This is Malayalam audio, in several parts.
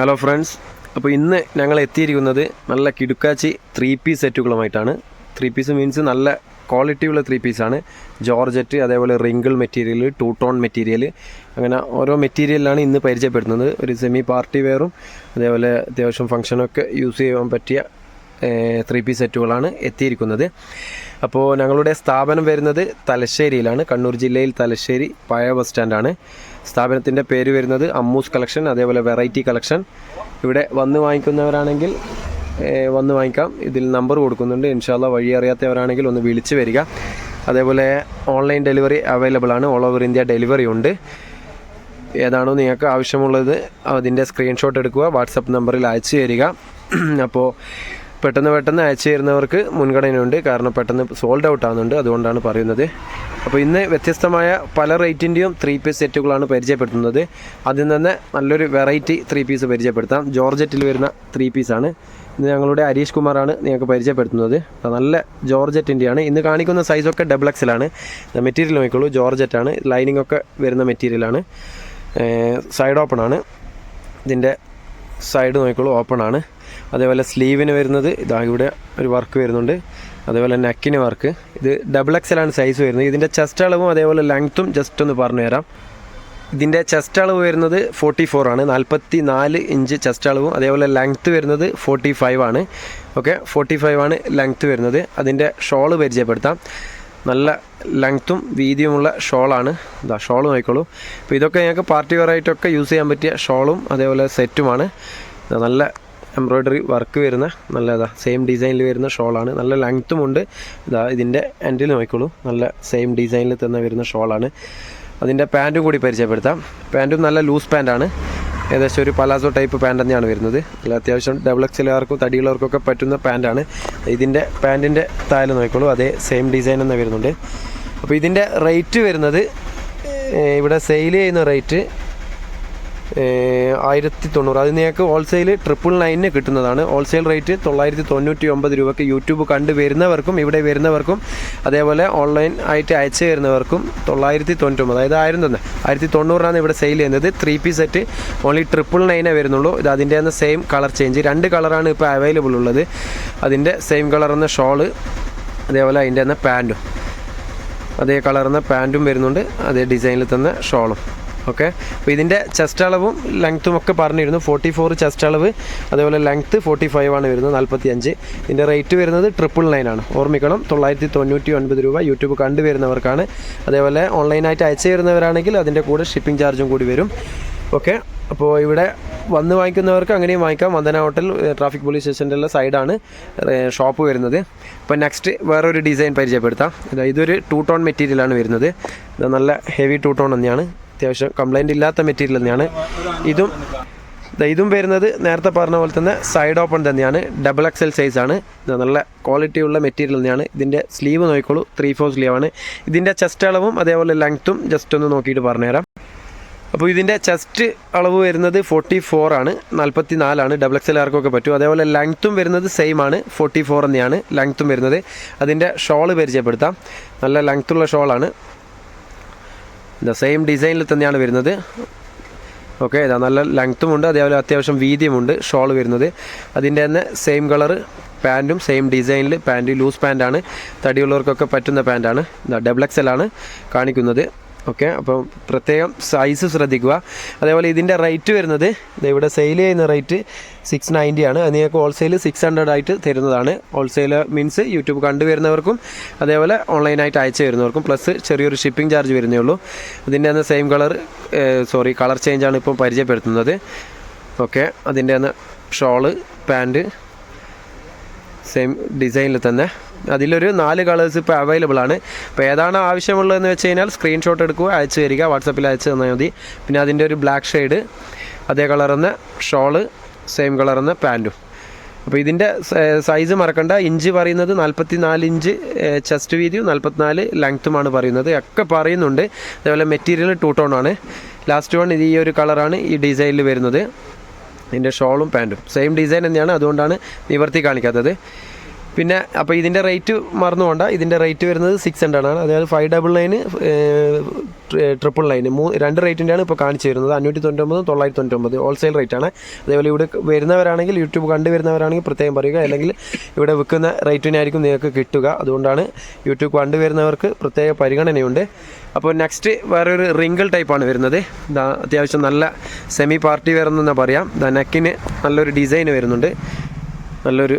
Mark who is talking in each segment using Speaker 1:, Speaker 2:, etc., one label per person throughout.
Speaker 1: ഹലോ ഫ്രണ്ട്സ്, അപ്പോൾ ഇന്ന് ഞങ്ങൾ എത്തിയിരിക്കുന്നത് നല്ല കിടുക്കാച്ചി 3-പീസ് സെറ്റുകളുമായിട്ടാണ്. 3-പീസ് മീൻസ് നല്ല ക്വാളിറ്റിയുള്ള 3-പീസാണ്. ജോർജറ്റ്, അതേപോലെ റിങ്കിൾ മെറ്റീരിയൽ, 2-ടോൺ മെറ്റീരിയൽ, അങ്ങനെ ഓരോ മെറ്റീരിയലാണ് ഇന്ന് പരിചയപ്പെടുത്തുന്നത്. ഒരു സെമി പാർട്ടി വെയറും അതേപോലെ അത്യാവശ്യം ഫംഗ്ഷനൊക്കെ യൂസ് ചെയ്യാൻ പറ്റിയ 3-പീസ് സെറ്റുകളാണ് എത്തിയിരിക്കുന്നത്. അപ്പോൾ ഞങ്ങളുടെ സ്ഥാപനം വരുന്നത് തലശ്ശേരിയിലാണ്, കണ്ണൂർ ജില്ലയിൽ തലശ്ശേരി പഴയ ബസ് സ്റ്റാൻഡാണ്. സ്ഥാപനത്തിൻ്റെ പേര് വരുന്നത് അമ്മൂസ് കളക്ഷൻ, അതേപോലെ വെറൈറ്റി കളക്ഷൻ. ഇവിടെ വന്ന് വാങ്ങിക്കുന്നവരാണെങ്കിൽ വന്ന് വാങ്ങിക്കാം. ഇതിൽ നമ്പർ കൊടുക്കുന്നുണ്ട്. ഇൻഷാല്ലാ വഴി അറിയാത്തവരാണെങ്കിൽ ഒന്ന് വിളിച്ച് വരിക. അതേപോലെ ഓൺലൈൻ ഡെലിവറി അവൈലബിൾ ആണ്. ഓൾ ഓവർ ഇന്ത്യ ഡെലിവറി ഉണ്ട്. ഏതാണോ നിങ്ങൾക്ക് ആവശ്യമുള്ളത് അതിൻ്റെ സ്ക്രീൻഷോട്ട് എടുക്കുക, വാട്സപ്പ് നമ്പറിൽ അയച്ചു തരിക. അപ്പോൾ പെട്ടെന്ന് അയച്ചു തരുന്നവർക്ക് മുൻഗണനയുണ്ട്, കാരണം പെട്ടെന്ന് സോൾഡ് ഔട്ട് ആകുന്നുണ്ട്, അതുകൊണ്ടാണ് പറയുന്നത്. അപ്പോൾ ഇന്ന് വ്യത്യസ്തമായ പല റേറ്റിൻ്റെയും 3-പീസ് സെറ്റുകളാണ് പരിചയപ്പെടുത്തുന്നത്. അതിൽ തന്നെ നല്ലൊരു വെറൈറ്റി 3-പീസ് പരിചയപ്പെടുത്താം. ജോർജറ്റിൽ വരുന്ന 3-പീസാണ്. ഇന്ന് ഞങ്ങളുടെ ഹരീഷ് കുമാറാണ് നിങ്ങൾക്ക് പരിചയപ്പെടുത്തുന്നത്. നല്ല ജോർജറ്റിൻ്റെയാണ്. ഇന്ന് കാണിക്കുന്ന സൈസൊക്കെ XXL ആണ്. മെറ്റീരിയൽ നോക്കിക്കോളൂ, ജോർജറ്റാണ്. ലൈനിങ് ഒക്കെ വരുന്ന മെറ്റീരിയലാണ്. സൈഡ് ഓപ്പൺ ആണ്. ഇതിൻ്റെ സൈഡ് നോക്കിക്കോളൂ, ഓപ്പൺ ആണ്. അതേപോലെ സ്ലീവിന് വരുന്നത് ഇതാ ഇവിടെ ഒരു വർക്ക് വരുന്നുണ്ട്. അതേപോലെ നെക്കിന് വർക്ക്. ഇത് XXL ആണ് സൈസ് വരുന്നത്. ഇതിൻ്റെ ചെസ്റ്റ് അളവും അതേപോലെ ലെങ്ത്തും ജസ്റ്റ് ഒന്ന് പറഞ്ഞു തരാം. ഇതിൻ്റെ ചെസ്റ്റ് അളവ് വരുന്നത് 44 ആണ്, 44 ഇഞ്ച് ചെസ്റ്റ് അളവും. അതേപോലെ ലെങ്ത്ത് വരുന്നത് 45 ആണ്. ഓക്കെ, 45 ആണ് ലെങ്ത്ത് വരുന്നത്. അതിൻ്റെ ഷോള് പരിചയപ്പെടുത്താം. നല്ല ലെങ്ത്തും വീതിയുമുള്ള ഷോളാണ്. ഇതാ ഷോൾ നോക്കിക്കോളൂ. അപ്പോൾ ഇതൊക്കെ ഞങ്ങൾക്ക് പാർട്ടി വെയറായിട്ടൊക്കെ യൂസ് ചെയ്യാൻ പറ്റിയ ഷോളും അതേപോലെ സെറ്റുമാണ്. നല്ല എംബ്രോയ്ഡറി വർക്ക് വരുന്ന നല്ല സെയിം ഡിസൈനിൽ വരുന്ന ഷോളാണ്. നല്ല ലെങ്ത്തുമുണ്ട്. ഇതാ ഇതിൻ്റെ എൻഡിൽ നോക്കിക്കോളൂ, നല്ല സെയിം ഡിസൈനിൽ തന്നെ വരുന്ന ഷോളാണ്. അതിൻ്റെ പാൻറ്റും കൂടി പരിചയപ്പെടുത്താം. പാൻറ്റും നല്ല ലൂസ് പാൻറ്റാണ്. ഏകദേശം ഒരു പലാസോ ടൈപ്പ് പാൻറ്റ് തന്നെയാണ് വരുന്നത്. അല്ല അത്യാവശ്യം XXLകാർക്കും തടിയുള്ളവർക്കൊക്കെ പറ്റുന്ന പാൻറ്റാണ്. ഇതിൻ്റെ പാൻറ്റിൻ്റെ താഴെ നോക്കിക്കോളൂ, അതേ സെയിം ഡിസൈൻ തന്നെ വരുന്നുണ്ട്. അപ്പോൾ ഇതിൻ്റെ റേറ്റ് വരുന്നത് ഇവിടെ സെയിൽ ചെയ്യുന്ന റേറ്റ് 1090. അത് നിങ്ങൾക്ക് ഹോൾസെയിൽ 999 കിട്ടുന്നതാണ്. ഹോൾസെയിൽ റേറ്റ് 999 രൂപയ്ക്ക് യൂട്യൂബ് കണ്ട് വരുന്നവർക്കും ഇവിടെ വരുന്നവർക്കും അതേപോലെ ഓൺലൈൻ ആയിട്ട് അയച്ചു തരുന്നവർക്കും 999, അതായത് 1000 തന്നെ 1090 ഇവിടെ സെയിൽ ചെയ്യുന്നത്. 3-പീസ് സെറ്റ് ഓൺലി 999 വരുന്നുള്ളൂ. ഇത് അതിൻ്റെ തന്നെ സെയിം കളർ ചേഞ്ച്, 2 കളറാണ് ഇപ്പോൾ അവൈലബിൾ ഉള്ളത്. അതിൻ്റെ സെയിം കളറുന്ന ഷോള്, അതേപോലെ അതിൻ്റെ തന്നെ പാൻറ്റും അതേ കളറുന്ന പാൻറ്റും വരുന്നുണ്ട്, അതേ ഡിസൈനിൽ തന്നെ ഷോളും. ഓക്കെ, അപ്പോൾ ഇതിൻ്റെ ചെസ്റ്റ് അളവും ലെങ്ത്തും ഒക്കെ പറഞ്ഞിരുന്നു. 44 ചെസ്റ്റ് അളവ്, അതേപോലെ ലെങ്ത്ത് 45 ആണ് വരുന്നത്, 45. ഇതിൻ്റെ റേറ്റ് വരുന്നത് 999 ആണ്. ഓർമ്മിക്കണം, 999 രൂപ യൂട്യൂബ് കണ്ടുവരുന്നവർക്കാണ്. അതേപോലെ ഓൺലൈനായിട്ട് അയച്ചു തരുന്നവരാണെങ്കിൽ അതിൻ്റെ കൂടെ ഷിപ്പിംഗ് ചാർജും കൂടി വരും. ഓക്കെ, അപ്പോൾ ഇവിടെ വന്ന് വാങ്ങിക്കുന്നവർക്ക് അങ്ങനെയും വാങ്ങിക്കാം. വന്ദന ഹോട്ടൽ ട്രാഫിക് പോലീസ് സ്റ്റേഷൻ്റെ ഉള്ള സൈഡാണ് ഷോപ്പ് വരുന്നത്. അപ്പോൾ നെക്സ്റ്റ് വേറൊരു ഡിസൈൻ പരിചയപ്പെടുത്താം. ഇതൊരു 2-ടോൺ മെറ്റീരിയലാണ് വരുന്നത്. ഇത് നല്ല ഹെവി 2-ടോൺ തന്നെയാണ്, അത്യാവശ്യം കംപ്ലൈൻറ്റ് ഇല്ലാത്ത മെറ്റീരിയൽ തന്നെയാണ്. ഇതും വരുന്നത് നേരത്തെ പറഞ്ഞ പോലെ തന്നെ സൈഡ് ഓപ്പൺ തന്നെയാണ്. XXL സൈസാണ്. നല്ല ക്വാളിറ്റിയുള്ള മെറ്റീരിയൽ തന്നെയാണ്. ഇതിൻ്റെ സ്ലീവ് നോക്കിക്കോളൂ, 3/4 സ്ലീവാണ്. ഇതിൻ്റെ ചെസ്റ്റ് അളവും അതേപോലെ ലെങ്ത്തും ജസ്റ്റ് ഒന്ന് നോക്കിയിട്ട് പറഞ്ഞുതരാം. അപ്പോൾ ഇതിൻ്റെ ചെസ്റ്റ് അളവ് വരുന്നത് 44 ആണ്, 44 ആണ്. XXLകാർക്കൊക്കെ പറ്റും. അതേപോലെ ലെങ്ത്തും വരുന്നത് സെയിം ആണ്, 44 തന്നെയാണ് ലെങ്ത്തും വരുന്നത്. അതിൻ്റെ ഷോള് പരിചയപ്പെടുത്താം. നല്ല ലെങ്ത്തുള്ള ഷോളാണ്. സെയിം ഡിസൈനിൽ തന്നെയാണ് വരുന്നത്. ഓക്കെ, ഇതാ നല്ല ലെങ്ത്തുമുണ്ട്, അതേപോലെ അത്യാവശ്യം വീതിയുമുണ്ട് ഷോൾ വരുന്നത്. അതിൻ്റെ തന്നെ സെയിം കളറ് പാൻറ്റും സെയിം ഡിസൈനിൽ. പാൻറ്റ് ലൂസ് പാൻറ്റാണ്, തടിയുള്ളവർക്കൊക്കെ പറ്റുന്ന പാൻറ്റാണ്. XXL ആണ് കാണിക്കുന്നത്. ഓക്കെ, അപ്പോൾ പ്രത്യേകം സൈസ് ശ്രദ്ധിക്കുക. അതേപോലെ ഇതിൻ്റെ റേറ്റ് വരുന്നത് ഇവിടെ സെയിൽ ചെയ്യുന്ന റേറ്റ് 690 ആണ്. അത് നിങ്ങൾക്ക് ഹോൾസെയിൽ 600 ആയിട്ട് തരുന്നതാണ്. ഹോൾസെയിൽ മീൻസ് യൂട്യൂബ് കണ്ടുവരുന്നവർക്കും അതേപോലെ ഓൺലൈനായിട്ട് അയച്ചു വരുന്നവർക്കും പ്ലസ് ചെറിയൊരു ഷിപ്പിംഗ് ചാർജ് വരുന്നേ ഉള്ളൂ. അതിൻ്റെ തന്നെ സെയിം കളർ ചേഞ്ചാണ് ഇപ്പം പരിചയപ്പെടുത്തുന്നത്. ഓക്കെ, അതിൻ്റെ തന്നെ ഷോള് പാൻറ്റ് സെയിം ഡിസൈനിൽ തന്നെ. അതിലൊരു 4 കളേഴ്സ് ഇപ്പോൾ അവൈലബിൾ ആണ്. അപ്പോൾ ഏതാണ് ആവശ്യമുള്ളതെന്ന് വെച്ച് കഴിഞ്ഞാൽ സ്ക്രീൻഷോട്ട് എടുക്കുക, അയച്ചു തരിക, വാട്സപ്പിൽ അയച്ചു തന്നാൽ മതി. പിന്നെ അതിൻ്റെ ഒരു ബ്ലാക്ക് ഷെയ്ഡ്, അതേ കളറുന്ന ഷോള്, സെയിം കളറുന്ന പാൻറ്റും. അപ്പോൾ ഇതിൻ്റെ സൈസ് മറക്കണ്ട. ഇഞ്ച് പറയുന്നത് 44 ഇഞ്ച് ചെസ്റ്റ് വീതിയും 44 ലെങ്ത്തുമാണ് പറയുന്നത്. ഒക്കെ പറയുന്നുണ്ട്. അതേപോലെ മെറ്റീരിയൽ 2-ടോൺ ആണ്. ലാസ്റ്റ് വൺ ഈ ഒരു കളറാണ് ഈ ഡിസൈനിൽ വരുന്നത്. ഇതിൻ്റെ ഷോളും പാൻറ്റും സെയിം ഡിസൈൻ തന്നെയാണ്, അതുകൊണ്ടാണ് നിവർത്തി കാണിക്കാത്തത്. പിന്നെ അപ്പോൾ ഇതിൻ്റെ റേറ്റ് മറന്നു പോകണ്ട, ഇതിൻ്റെ റേറ്റ് വരുന്നത് 600 ആണ്. അതായത് 599 999 രണ്ട് റേറ്റിൻ്റെയാണ് ഇപ്പോൾ കാണിച്ചു വരുന്നത്. 599 999 ഹോൾസെയിൽ റേറ്റാണ്. അതേപോലെ ഇവിടെ വരുന്നവരാണെങ്കിൽ, യൂട്യൂബ് കണ്ടുവരുന്നവരാണെങ്കിൽ പ്രത്യേകം പറയുക, അല്ലെങ്കിൽ ഇവിടെ വിൽക്കുന്ന റേറ്റിനായിരിക്കും നിങ്ങൾക്ക് കിട്ടുക. അതുകൊണ്ടാണ് യൂട്യൂബ് കണ്ടുവരുന്നവർക്ക് പ്രത്യേക പരിഗണനയുണ്ട്. അപ്പോൾ നെക്സ്റ്റ് വേറൊരു റിങ്കിൾ ടൈപ്പാണ് വരുന്നത്. അത്യാവശ്യം നല്ല സെമി പാർട്ടി വെയർ എന്ന് പറയാം. നെക്കിന് നല്ലൊരു ഡിസൈൻ വരുന്നുണ്ട്, നല്ലൊരു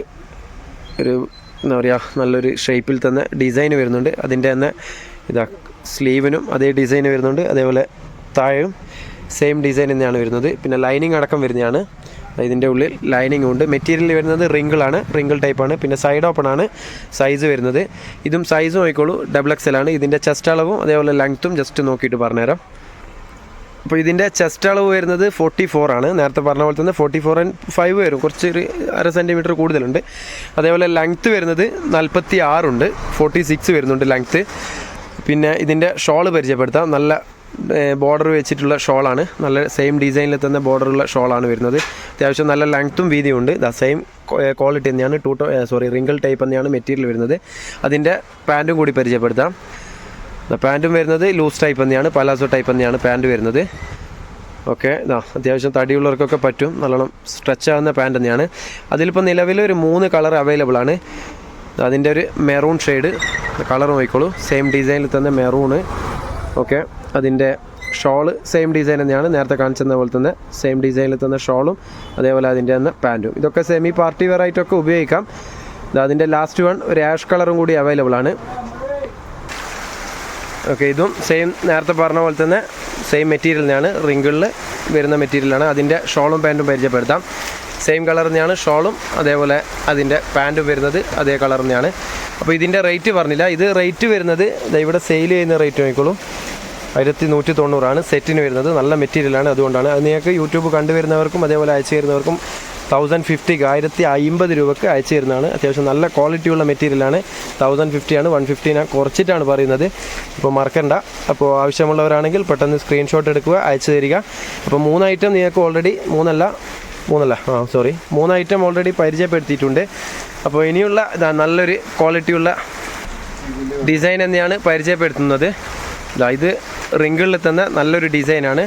Speaker 1: എന്താ പറയുക, നല്ലൊരു ഷേപ്പിൽ തന്നെ ഡിസൈൻ വരുന്നുണ്ട്. അതിൻ്റെ തന്നെ സ്ലീവിനും അതേ ഡിസൈൻ വരുന്നുണ്ട്. അതേപോലെ താഴെയും സെയിം ഡിസൈൻ തന്നെയാണ് വരുന്നത്. പിന്നെ ലൈനിങ് അടക്കം വരുന്നതാണ്. ഇതിൻ്റെ ഉള്ളിൽ ലൈനിങ് ഉണ്ട്. മെറ്റീരിയൽ വരുന്നത് റിങ്കിളാണ്, റിങ്കിൾ ടൈപ്പാണ്. പിന്നെ സൈഡ് ഓപ്പൺ ആണ് സൈസ് വരുന്നത്. ഇതും സൈസ് നോക്കിക്കോളൂ, XXL ആണ്. ഇതിൻ്റെ ചെസ്റ്റ് അളവും അതേപോലെ ലെങ്ത്തും ജസ്റ്റ് നോക്കിയിട്ട് പറഞ്ഞുതരാം. അപ്പോൾ ഇതിൻ്റെ ചെസ്റ്റ് അളവ് വരുന്നത് 44 ആണ്. നേരത്തെ പറഞ്ഞ പോലെ തന്നെ 44.5 വരും, കുറച്ചൊരു 1/2 സെൻറ്റിമീറ്റർ കൂടുതലുണ്ട്. അതേപോലെ ലെങ്ത്ത് വരുന്നത് 46 ഉണ്ട്, 46 വരുന്നുണ്ട് ലെങ്ത്ത്. പിന്നെ ഇതിൻ്റെ ഷോള് പരിചയപ്പെടുത്താം. നല്ല ബോർഡർ വെച്ചിട്ടുള്ള ഷോളാണ്, നല്ല സെയിം ഡിസൈനിൽ തന്നെ ബോർഡറുള്ള ഷോളാണ് വരുന്നത്. അത്യാവശ്യം നല്ല ലെങ്ത്തും വീതിയും ഉണ്ട്. സെയിം ക്വാളിറ്റി തന്നെയാണ്, റിങ്കിൾ ടൈപ്പ് തന്നെയാണ് മെറ്റീരിയൽ വരുന്നത്. അതിൻ്റെ പാൻറ്റും കൂടി പരിചയപ്പെടുത്താം. പാൻറ്റും വരുന്നത് ലൂസ് ടൈപ്പ് തന്നെയാണ്, പലാസോ ടൈപ്പ് തന്നെയാണ് പാൻറ്റ് വരുന്നത്. ഓക്കെ, അത്യാവശ്യം തടിയുള്ളവർക്കൊക്കെ പറ്റും, നല്ലോണം സ്ട്രെച്ച് ആകുന്ന പാൻറ്റ് തന്നെയാണ്. അതിലിപ്പോൾ നിലവിൽ ഒരു 3 കളർ അവൈലബിൾ ആണ്. അതിൻ്റെ ഒരു മെറൂൺ ഷെയ്ഡ് കളർ നോക്കിക്കോളൂ, സെയിം ഡിസൈനിൽ തന്നെ മെറൂണ്. ഓക്കെ, അതിൻ്റെ ഷോള് സെയിം ഡിസൈൻ തന്നെയാണ്, നേരത്തെ കാണിച്ചത് പോലെ തന്നെ സെയിം ഡിസൈനിൽ തന്നെ ഷോളും അതേപോലെ അതിൻ്റെ തന്നെ പാൻറ്റും. ഇതൊക്കെ സെമി പാർട്ടി വെയർ ആയിട്ടൊക്കെ ഉപയോഗിക്കാം. അതിൻ്റെ ലാസ്റ്റ് വൺ ഒരു ആഷ് കളറും കൂടി അവൈലബിൾ ആണ്. ഓക്കെ, ഇതും സെയിം നേരത്തെ പറഞ്ഞ പോലെ തന്നെ സെയിം മെറ്റീരിയൽ തന്നെയാണ്, റിങ്കിളിൽ വരുന്ന മെറ്റീരിയലാണ്. അതിൻ്റെ ഷോളും പാൻറ്റും പരിചയപ്പെടുത്താം. സെയിം കളർ തന്നെയാണ് ഷോളും, അതേപോലെ അതിൻ്റെ പാൻറ്റും വരുന്നത് അതേ കളർ തന്നെയാണ്. അപ്പോൾ ഇതിൻ്റെ റേറ്റ് പറഞ്ഞില്ല. ഇത് റേറ്റ് വരുന്നത് ഇവിടെ സെയിൽ ചെയ്യുന്ന റേറ്റ് നോക്കിക്കോളും, 1190 ആണ് സെറ്റിന് വരുന്നത്. നല്ല മെറ്റീരിയലാണ്, അതുകൊണ്ടാണ്. അത് നിങ്ങൾക്ക് യൂട്യൂബ് കണ്ടുവരുന്നവർക്കും അതേപോലെ അയച്ചു തരുന്നവർക്കും 1050 1050 രൂപയ്ക്ക് അയച്ചു തരുന്നതാണ്. അത്യാവശ്യം നല്ല ക്വാളിറ്റിയുള്ള മെറ്റീരിയലാണ്. 1050 ആണ്, 150 ഞാൻ കുറച്ചിട്ടാണ് പറയുന്നത്, ഇപ്പോൾ മറക്കണ്ട. അപ്പോൾ ആവശ്യമുള്ളവരാണെങ്കിൽ പെട്ടെന്ന് സ്ക്രീൻഷോട്ട് എടുക്കുക, അയച്ചു തരിക. അപ്പോൾ 3 ഐറ്റം നിങ്ങൾക്ക് ഓൾറെഡി 3 ഐറ്റം ഓൾറെഡി പരിചയപ്പെടുത്തിയിട്ടുണ്ട്. അപ്പോൾ ഇനിയുള്ള നല്ലൊരു ക്വാളിറ്റിയുള്ള ഡിസൈൻ തന്നെയാണ് പരിചയപ്പെടുത്തുന്നത്. ഇത് റിങ്കിളിൽ തന്നെ നല്ലൊരു ഡിസൈനാണ്,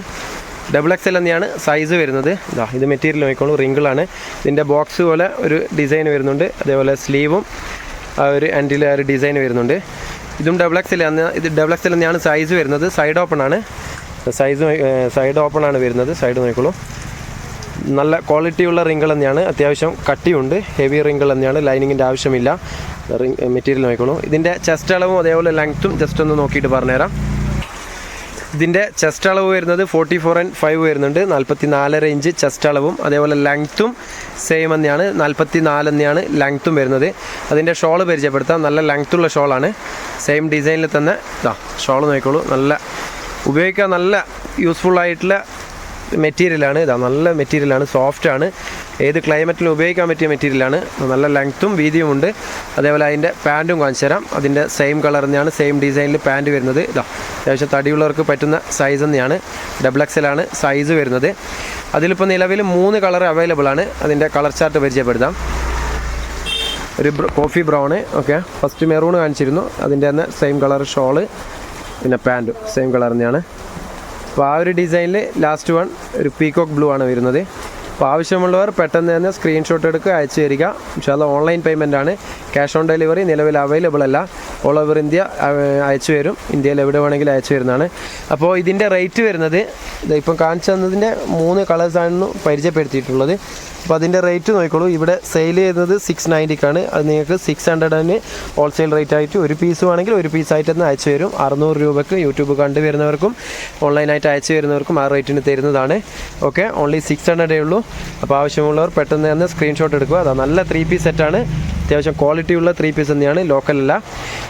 Speaker 1: XXL തന്നെയാണ് സൈസ് വരുന്നത്. ഇത് മെറ്റീരിയൽ നോക്കിക്കോളൂ, റിങ്കിളാണ്. ഇതിൻ്റെ ബോക്സ് പോലെ ഒരു ഡിസൈൻ വരുന്നുണ്ട്. അതേപോലെ സ്ലീവും ആ ഒരു എൻഡിൽ ആ ഒരു ഡിസൈൻ വരുന്നുണ്ട്. ഇതും XXL തന്നെയാണ് സൈസ് വരുന്നത്. സൈഡ് ഓപ്പൺ ആണ്, സൈഡ് ഓപ്പൺ ആണ് വരുന്നത്. സൈഡ് നോക്കിക്കോളൂ, നല്ല ക്വാളിറ്റിയുള്ള റിങ്കിൾ തന്നെയാണ്, അത്യാവശ്യം കട്ടിയുണ്ട്, ഹെവി റിങ്കിൾ തന്നെയാണ്, ലൈനിങ്ങിൻ്റെ ആവശ്യമില്ല. മെറ്റീരിയൽ നോക്കിക്കോളൂ. ഇതിൻ്റെ ചെസ്റ്റ് അളവും അതേപോലെ ലെങ്ത്തും ജസ്റ്റ് ഒന്ന് നോക്കിയിട്ട് പറഞ്ഞുതരാം. ഇതിൻ്റെ ചെസ്റ്റ് അളവ് വരുന്നത് 44.5 വരുന്നുണ്ട്, 44.5 ഇഞ്ച് ചെസ്റ്റ് അളവും. അതേപോലെ ലെങ്ത്തും സെയിം തന്നെയാണ്, 44 തന്നെയാണ് ലെങ്ത്തും വരുന്നത്. അതിൻ്റെ ഷോള് പരിചയപ്പെടുത്താം. നല്ല ലെങ്ത്തുള്ള ഷോളാണ്, സെയിം ഡിസൈനിൽ തന്നെ. ഷോള് നോക്കിക്കോളൂ, നല്ല ഉപയോഗിക്കാൻ നല്ല യൂസ്ഫുള്ളായിട്ടുള്ള മെറ്റീരിയലാണ്. നല്ല മെറ്റീരിയലാണ്, സോഫ്റ്റാണ്, ഏത് ക്ലൈമറ്റിലും ഉപയോഗിക്കാൻ പറ്റിയ മെറ്റീരിയലാണ്. നല്ല ലെങ്ത്തും വീതിയും ഉണ്ട്. അതേപോലെ അതിൻ്റെ പാൻറ്റും കാണിച്ചു തരാം. അതിൻ്റെ സെയിം കളർ തന്നെയാണ്, സെയിം ഡിസൈനിൽ പാൻറ്റ് വരുന്നത്. അത്യാവശ്യം തടിയുള്ളവർക്ക് പറ്റുന്ന സൈസ് തന്നെയാണ്, XXL ആണ് സൈസ് വരുന്നത്. അതിലിപ്പോൾ നിലവിൽ 3 കളർ അവൈലബിൾ ആണ്. അതിൻ്റെ കളർ ചാർട്ട് പരിചയപ്പെടുത്താം. ഒരു coffee brown, okay, first maroon കാണിച്ചിരുന്നു. അതിൻ്റെ തന്നെ സെയിം കളർ ഷോള്, പിന്നെ പാൻറ്റും സെയിം കളർ തന്നെയാണ്. അപ്പോൾ ആ ഒരു ഡിസൈനിൽ ലാസ്റ്റ് വൺ ഒരു പീകോക്ക് ബ്ലൂ ആണ് വരുന്നത്. അപ്പോൾ ആവശ്യമുള്ളവർ പെട്ടെന്ന് തന്നെ സ്ക്രീൻഷോട്ട് എടുക്കുക, അയച്ചു തരിക. ഇൻഷാല്ലാ ഓൺലൈൻ പേയ്മെൻ്റ് ആണ്, ക്യാഷ് ഓൺ ഡെലിവറി നിലവിൽ അവൈലബിൾ അല്ല. ഓൾ ഓവർ ഇന്ത്യ അയച്ചു തരും, ഇന്ത്യയിൽ എവിടെ വേണമെങ്കിലും അയച്ചു വരുന്നതാണ്. അപ്പോൾ ഇതിൻ്റെ റേറ്റ് വരുന്നത് ഇപ്പം കാണിച്ചു തന്നതിൻ്റെ 3 കളേഴ്സാണ് പരിചയപ്പെടുത്തിയിട്ടുള്ളത്. അപ്പോൾ അതിൻ്റെ റേറ്റ് നോക്കിക്കോളൂ. ഇവിടെ സെയിൽ ചെയ്യുന്നത് 690ക്കാണ്. അത് നിങ്ങൾക്ക് 600 ഹോൾസെയിൽ റേറ്റ് ആയിട്ട് ഒരു പീസ് വേണമെങ്കിൽ ഒരു പീസായിട്ട് തന്നെ അയച്ചു തരും. 600 രൂപയ്ക്ക് യൂട്യൂബ് കണ്ടുവരുന്നവർക്കും ഓൺലൈനായിട്ട് അയച്ചു വരുന്നവർക്കും ആ റേറ്റിന് തരുന്നതാണ്. ഓക്കെ, ഓൺലി 600 ഉള്ളൂ. അപ്പോൾ ആവശ്യമുള്ളവർ പെട്ടെന്ന് തന്നെ സ്ക്രീൻഷോട്ട് എടുക്കുക. അതാ നല്ല 3 പീസ് സെറ്റാണ്, അത്യാവശ്യം ക്വാളിറ്റിയുള്ള 3 പീസ് തന്നെയാണ്, ലോക്കലല്ല.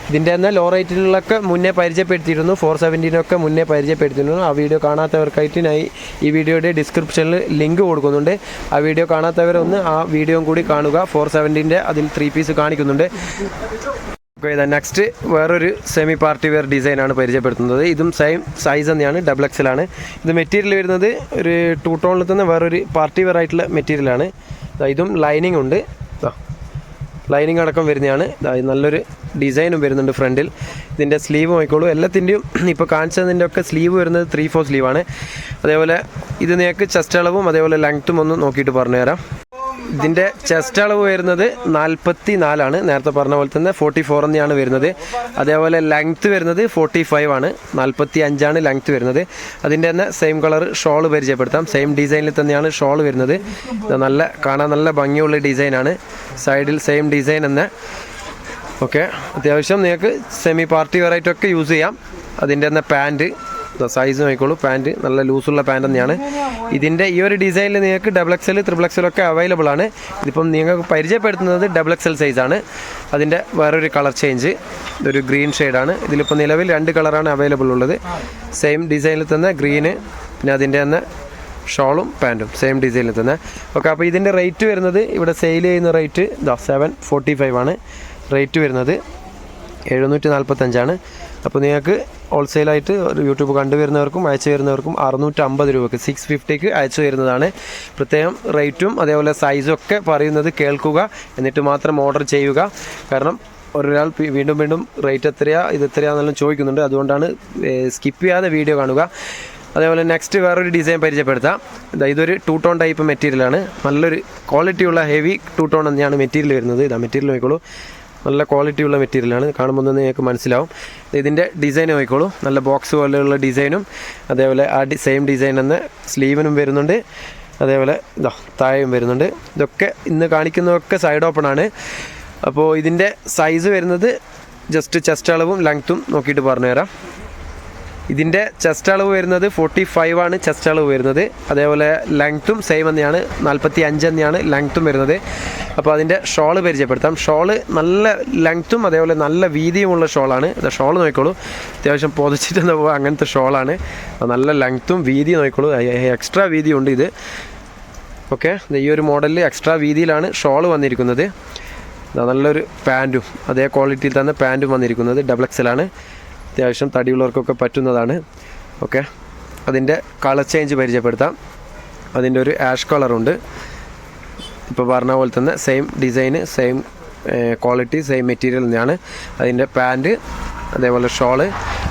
Speaker 1: ഇതിൻ്റെ തന്നെ ലോ റേറ്റിലൊക്കെ മുന്നേ പരിചയപ്പെടുത്തിയിരുന്നു, 470 മുന്നേ പരിചയപ്പെടുത്തിയിരുന്നു. ആ വീഡിയോ കാണാത്തവർക്കായിട്ട് ഞാൻ ഈ വീഡിയോയുടെ ഡിസ്ക്രിപ്ഷനിൽ ലിങ്ക് കൊടുക്കുന്നുണ്ട്. ആ വീഡിയോ കാണാത്തവരൊന്ന് ആ വീഡിയോയും കൂടി കാണുക. 470 അതിൽ 3 പീസ് കാണിക്കുന്നുണ്ട്. ഓക്കെ, നെക്സ്റ്റ് വേറൊരു സെമി പാർട്ടി വെയർ ഡിസൈനാണ് പരിചയപ്പെടുത്തുന്നത്. ഇതും സെയിം സൈസ് തന്നെയാണ്, XXL ആണ്. ഇത് മെറ്റീരിയൽ വരുന്നത് ഒരു 2 ടോണിൽ തന്നെ വേറൊരു പാർട്ടി വെയർ ആയിട്ടുള്ള മെറ്റീരിയലാണ്. ഇതും ലൈനിങ് ഉണ്ട്, ലൈനിങ് അടക്കം വരുന്നതാണ്. നല്ലൊരു ഡിസൈനും വരുന്നുണ്ട് ഫ്രണ്ടിൽ. ഇതിൻ്റെ സ്ലീവ് നോക്കിക്കോളൂ. എല്ലാത്തിൻ്റെയും ഇപ്പോൾ കാണിച്ചതിൻ്റെ ഒക്കെ സ്ലീവ് വരുന്നത് 3/4 സ്ലീവാണ്. അതേപോലെ ഇത് നിങ്ങൾക്ക് ചെസ്റ്റ് അളവും അതേപോലെ ലെങ്ത്തും ഒന്ന് നോക്കിയിട്ട് പറഞ്ഞുതരാം. ഇതിൻ്റെ ചെസ്റ്റ് അളവ് വരുന്നത് 44 നേരത്തെ പറഞ്ഞ പോലെ തന്നെ 44 തന്നെയാണ് വരുന്നത്. അതേപോലെ ലെങ്ത്ത് വരുന്നത് 45 ആണ്, 45 ലെങ്ത്ത് വരുന്നത്. അതിൻ്റെ തന്നെ സെയിം കളർ ഷോൾ പരിചയപ്പെടുത്താം. സെയിം ഡിസൈനിൽ തന്നെയാണ് ഷോൾ വരുന്നത്. കാണാൻ നല്ല ഭംഗിയുള്ള ഡിസൈനാണ്. സൈഡിൽ സെയിം ഡിസൈൻ തന്നെ. ഓക്കെ, അത്യാവശ്യം നിങ്ങൾക്ക് സെമി പാർട്ടി വെറൈറ്റി യൂസ് ചെയ്യാം. അതിൻ്റെ തന്നെ പാൻറ്റ് സൈസ് നോക്കിക്കോളൂ. പാൻറ്റ് നല്ല ലൂസുള്ള പാൻറ്റ് തന്നെയാണ്. ഇതിൻ്റെ ഈ ഒരു ഡിസൈനിൽ നിങ്ങൾക്ക് XXL, XXL ഒക്കെ അവൈലബിൾ ആണ്. ഇതിപ്പം നിങ്ങൾക്ക് പരിചയപ്പെടുത്തുന്നത് XXL സൈസാണ്. അതിൻ്റെ വേറൊരു കളർ ചേഞ്ച്, ഇതൊരു ഗ്രീൻ ഷെയ്ഡാണ്. ഇതിലിപ്പോൾ നിലവിൽ 2 കളറാണ് അവൈലബിൾ ഉള്ളത്. സെയിം ഡിസൈനിൽ തന്നെ ഗ്രീന്, പിന്നെ അതിൻ്റെ തന്നെ ഷോളും പാൻറ്റും സെയിം ഡിസൈനിൽ തന്നെ. ഓക്കെ, അപ്പോൾ ഇതിൻ്റെ റേറ്റ് വരുന്നത് ഇവിടെ സെയിൽ ചെയ്യുന്ന റേറ്റ് 745 ആണ് റേറ്റ് വരുന്നത്. 745. അപ്പോൾ നിങ്ങൾക്ക് ഹോൾസെയിലായിട്ട് യൂട്യൂബ് കണ്ടുവരുന്നവർക്കും അയച്ചു വരുന്നവർക്കും 650 രൂപയ്ക്ക് 650ക്ക് അയച്ചു വരുന്നതാണ്. പ്രത്യേകം റേറ്റും അതേപോലെ സൈസും ഒക്കെ പറയുന്നത് കേൾക്കുക, എന്നിട്ട് മാത്രം ഓർഡർ ചെയ്യുക. കാരണം ഒരാൾ വീണ്ടും വീണ്ടും റേറ്റ് ഇത് എത്രയാണെന്നെല്ലാം ചോദിക്കുന്നുണ്ട്. അതുകൊണ്ടാണ് സ്കിപ്പ് ചെയ്യാതെ വീഡിയോ കാണുക. അതേപോലെ നെക്സ്റ്റ് വേറൊരു ഡിസൈൻ പരിചയപ്പെടുത്താം. ഇതൊരു 2 ടോൺ ടൈപ്പ് മെറ്റീരിയലാണ്. നല്ലൊരു ക്വാളിറ്റിയുള്ള ഹെവി 2 ടോൺ തന്നെയാണ് മെറ്റീരിയൽ വരുന്നത്. മെറ്റീരിയൽ നോക്കിക്കോളൂ, നല്ല ക്വാളിറ്റിയുള്ള മെറ്റീരിയലാണ്. കാണുമ്പോൾ തന്നെ നിങ്ങൾക്ക് മനസ്സിലാവും. ഇതിൻ്റെ ഡിസൈൻ നോക്കിക്കോളൂ, നല്ല ബോക്സ് പോലെയുള്ള ഡിസൈനും അതേപോലെ ആ സെയിം ഡിസൈൻ തന്നെ സ്ലീവിനും വരുന്നുണ്ട്. അതേപോലെ താഴെയും വരുന്നുണ്ട്. ഇതൊക്കെ ഇന്ന് കാണിക്കുന്നതൊക്കെ സൈഡ് ഓപ്പൺ ആണ്. അപ്പോൾ ഇതിൻ്റെ സൈസ് വരുന്നത് ജസ്റ്റ് ചെസ്റ്റ് അളവും ലെങ്ത്തും നോക്കിയിട്ട് പറഞ്ഞുതരാം. ഇതിൻ്റെ ചെസ്റ്റ് അളവ് വരുന്നത് 45 ആണ് ചെസ്റ്റ് അളവ് വരുന്നത്. അതേപോലെ ലെങ്ത്തും സെയിം തന്നെയാണ്, 45 തന്നെയാണ് ലെങ്ത്തും വരുന്നത്. അപ്പോൾ അതിൻ്റെ ഷോള് പരിചയപ്പെടുത്താം. ഷോള് നല്ല ലെങ്ത്തും അതേപോലെ നല്ല വീതിയുമുള്ള ഷോളാണ്. ഷോൾ നോക്കിക്കോളൂ, അത്യാവശ്യം പൊതിച്ചിട്ട് പോകാം അങ്ങനത്തെ ഷോളാണ്. നല്ല ലെങ്ത്തും വീതി നോക്കിക്കോളൂ, എക്സ്ട്രാ വീതിയുണ്ട് ഇത്. ഓക്കെ, ഈ ഒരു മോഡലിൽ എക്സ്ട്രാ വീതിയിലാണ് ഷോള് വന്നിരിക്കുന്നത്. നല്ലൊരു പാൻറ്റും അതേ ക്വാളിറ്റിയിൽ തന്നെ പാൻറ്റും വന്നിരിക്കുന്നത്. XXL ആണ്. അത്യാവശ്യം തടിയുള്ളവർക്കൊക്കെ പറ്റുന്നതാണ്. ഓക്കെ, അതിൻ്റെ കളർ ചേഞ്ച് പരിചയപ്പെടുത്താം. അതിൻ്റെ ഒരു ആഷ് കളറുണ്ട്. ഇപ്പോൾ പറഞ്ഞ പോലെ തന്നെ സെയിം ഡിസൈന്, സെയിം ക്വാളിറ്റി, സെയിം മെറ്റീരിയൽ തന്നെയാണ്. അതിൻ്റെ പാൻറ്റ് അതേപോലെ ഷോള്,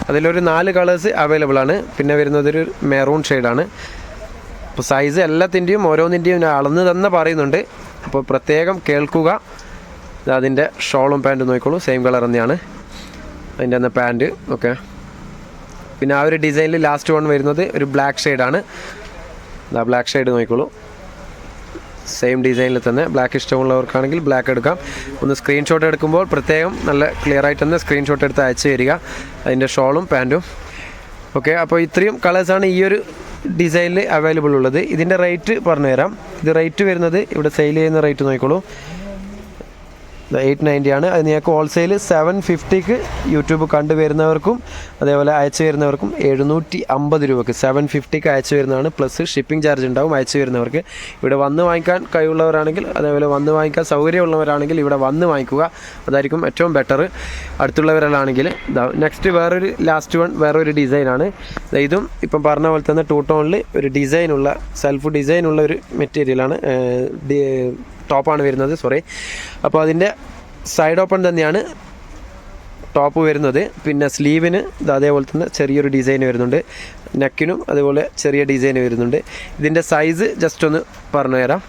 Speaker 1: അതിലൊരു 4 കളേഴ്സ് അവൈലബിൾ ആണ്. പിന്നെ വരുന്നതൊരു മെറൂൺ ഷെയ്ഡാണ്. അപ്പോൾ സൈസ് എല്ലാത്തിൻ്റെയും ഓരോന്നിൻ്റെയും അളന്ന് തന്നെ പറയുന്നുണ്ട്. അപ്പോൾ പ്രത്യേകം കേൾക്കുക. അതിൻ്റെ ഷോളും പാൻറ്റും നോക്കിക്കോളൂ, സെയിം കളർ തന്നെയാണ്. അതിൻ്റെ തന്നെ പാൻറ്റ്. ഓക്കെ, പിന്നെ ആ ഒരു ഡിസൈനിൽ ലാസ്റ്റ് വൺ വരുന്നത് ഒരു ബ്ലാക്ക് ഷെയ്ഡാണ്. ബ്ലാക്ക് ഷെയ്ഡ് നോക്കിക്കോളൂ, സെയിം ഡിസൈനിൽ തന്നെ. ബ്ലാക്ക് ഇഷ്ടമുള്ളവർക്കാണെങ്കിൽ ബ്ലാക്ക് എടുക്കാം. ഒന്ന് സ്ക്രീൻഷോട്ട് എടുക്കുമ്പോൾ പ്രത്യേകം നല്ല ക്ലിയർ ആയിട്ട് തന്നെ സ്ക്രീൻഷോട്ട് എടുത്ത് അയച്ചു തരിക. അതിൻ്റെ ഷോളും പാൻറ്റും. ഓക്കെ, അപ്പോൾ ഇത്രയും കളേഴ്സാണ് ഈ ഒരു ഡിസൈനിൽ അവൈലബിൾ ഉള്ളത്. ഇതിൻ്റെ റേറ്റ് പറഞ്ഞുതരാം. ഇത് റേറ്റ് വരുന്നത് ഇവിടെ സെയിൽ ചെയ്യുന്ന റേറ്റ് നോക്കിക്കോളൂ, 890 ആണ്. അത് നിങ്ങൾക്ക് ഹോൾസെയിൽ 750ക്ക് യൂട്യൂബ് കണ്ടുവരുന്നവർക്കും അതേപോലെ അയച്ചു വരുന്നവർക്കും 750 രൂപയ്ക്ക് 750ക്ക് അയച്ചു വരുന്നതാണ്. പ്ലസ് ഷിപ്പിംഗ് ചാർജ് ഉണ്ടാവും അയച്ചു വരുന്നവർക്ക്. ഇവിടെ വന്ന് വാങ്ങിക്കാൻ കഴിവുള്ളവരാണെങ്കിൽ അതേപോലെ വന്ന് വാങ്ങിക്കാൻ സൗകര്യമുള്ളവരാണെങ്കിൽ ഇവിടെ വന്ന് വാങ്ങിക്കുക, അതായിരിക്കും ഏറ്റവും ബെറ്റർ. അടുത്തുള്ളവരാണെങ്കിൽ നെക്സ്റ്റ് വേറൊരു ലാസ്റ്റ് വൺ വേറൊരു ഡിസൈനാണ്. ഇതും ഇപ്പം പറഞ്ഞ പോലെ തന്നെ 2 ടോണിൽ ഒരു ഡിസൈനുള്ള സെൽഫ് ഡിസൈനുള്ള ഒരു മെറ്റീരിയലാണ്, ടോപ്പാണ് വരുന്നത്. അപ്പോൾ അതിൻ്റെ സൈഡ് ഓപ്പൺ തന്നെയാണ് ടോപ്പ് വരുന്നത്. പിന്നെ സ്ലീവിന് അതേപോലെ തന്നെ ചെറിയൊരു ഡിസൈൻ വരുന്നുണ്ട്. നെക്കിനും അതുപോലെ ചെറിയ ഡിസൈൻ വരുന്നുണ്ട്. ഇതിൻ്റെ സൈസ് ജസ്റ്റ് ഒന്ന് പറഞ്ഞുതരാം.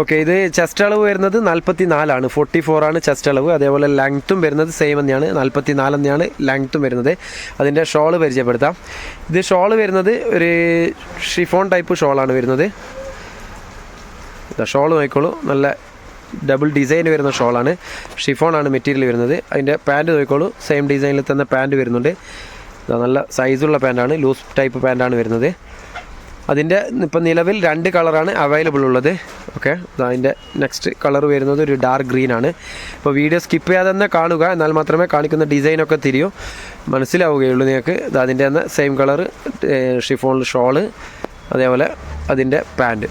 Speaker 1: ഓക്കെ, ഇത് ചെസ്റ്റ് അളവ് വരുന്നത് 44 ആണ്, 44 ആണ് ചെസ്റ്റ് അളവ്. അതേപോലെ ലെങ്ത്തും വരുന്നത് സെയിം തന്നെയാണ്, 44 തന്നെയാണ് ലെങ്ത്തും വരുന്നത്. അതിൻ്റെ ഷോള് പരിചയപ്പെടുത്താം. ഇത് ഷോള് വരുന്നത് ഒരു ഷിഫോൺ ടൈപ്പ് ഷോളാണ് വരുന്നത്. ഷോൾ നോക്കിക്കോളൂ, നല്ല ഡബിൾ ഡിസൈൻ വരുന്ന ഷോളാണ്. ഷിഫോണാണ് മെറ്റീരിയൽ വരുന്നത്. അതിൻ്റെ പാൻറ്റ് നോക്കിക്കോളൂ, സെയിം ഡിസൈനിൽ തന്നെ പാൻറ്റ് വരുന്നുണ്ട്. നല്ല സൈസുള്ള പാൻറ്റാണ്, ലൂസ് ടൈപ്പ് പാൻറ്റാണ് വരുന്നത്. അതിൻ്റെ ഇപ്പം നിലവിൽ 2 കളറാണ് അവൈലബിൾ ഉള്ളത്. ഓക്കെ, അതിൻ്റെ നെക്സ്റ്റ് കളർ വരുന്നത് ഒരു ഡാർക്ക് ഗ്രീൻ ആണ്. ഇപ്പോൾ വീഡിയോ സ്കിപ്പ് ചെയ്യാതെ തന്നെ കാണുക, എന്നാൽ മാത്രമേ കാണിക്കുന്ന ഡിസൈനൊക്കെ തിരിയൂ മനസ്സിലാവുകയുള്ളൂ നിങ്ങൾക്ക്. അതിൻ്റെ തന്നെ സെയിം കളർ ഷിഫോൺ ഷോള് അതേപോലെ അതിൻ്റെ പാൻറ്റ്.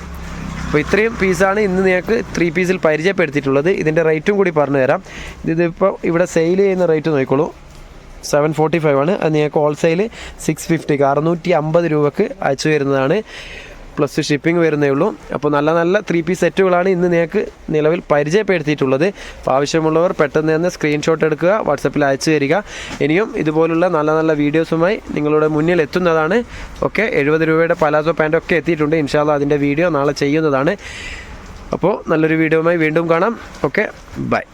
Speaker 1: അപ്പോൾ ഇത്രയും പീസാണ് ഇന്ന് നിങ്ങൾക്ക് 3 പീസിൽ പരിചയപ്പെടുത്തിയിട്ടുള്ളത്. ഇതിൻ്റെ റേറ്റും കൂടി പറഞ്ഞു തരാം. ഇതിപ്പോൾ ഇവിടെ സെയിൽ ചെയ്യുന്ന റേറ്റ് നോക്കിക്കോളൂ, 745 ആണ്. അത് നിങ്ങൾക്ക് ഹോൾസെയിൽ 650 650 രൂപയ്ക്ക് അയച്ചു വരുന്നതാണ്. പ്ലസ് ഷിപ്പിംഗ് വരുന്നേ ഉള്ളൂ. അപ്പോൾ നല്ല നല്ല 3 പീസ് സെറ്റുകളാണ് ഇന്ന് നിങ്ങൾക്ക് നിലവിൽ പരിചയപ്പെടുത്തിയിട്ടുള്ളത്. അപ്പോൾ ആവശ്യമുള്ളവർ പെട്ടെന്ന് തന്നെ സ്ക്രീൻഷോട്ട് എടുക്കുക, വാട്സപ്പിൽ അയച്ചു തരിക. ഇനിയും ഇതുപോലുള്ള നല്ല നല്ല വീഡിയോസുമായി നിങ്ങളുടെ മുന്നിൽ എത്തുന്നതാണ്. ഓക്കെ, 70 രൂപയുടെ പലാസോ പാൻറ്റൊക്കെ എത്തിയിട്ടുണ്ട്. ഇൻഷാല്ലാ അതിൻ്റെ വീഡിയോ നാളെ ചെയ്യുന്നതാണ്. അപ്പോൾ നല്ലൊരു വീഡിയോയുമായി വീണ്ടും കാണാം. Okay, by.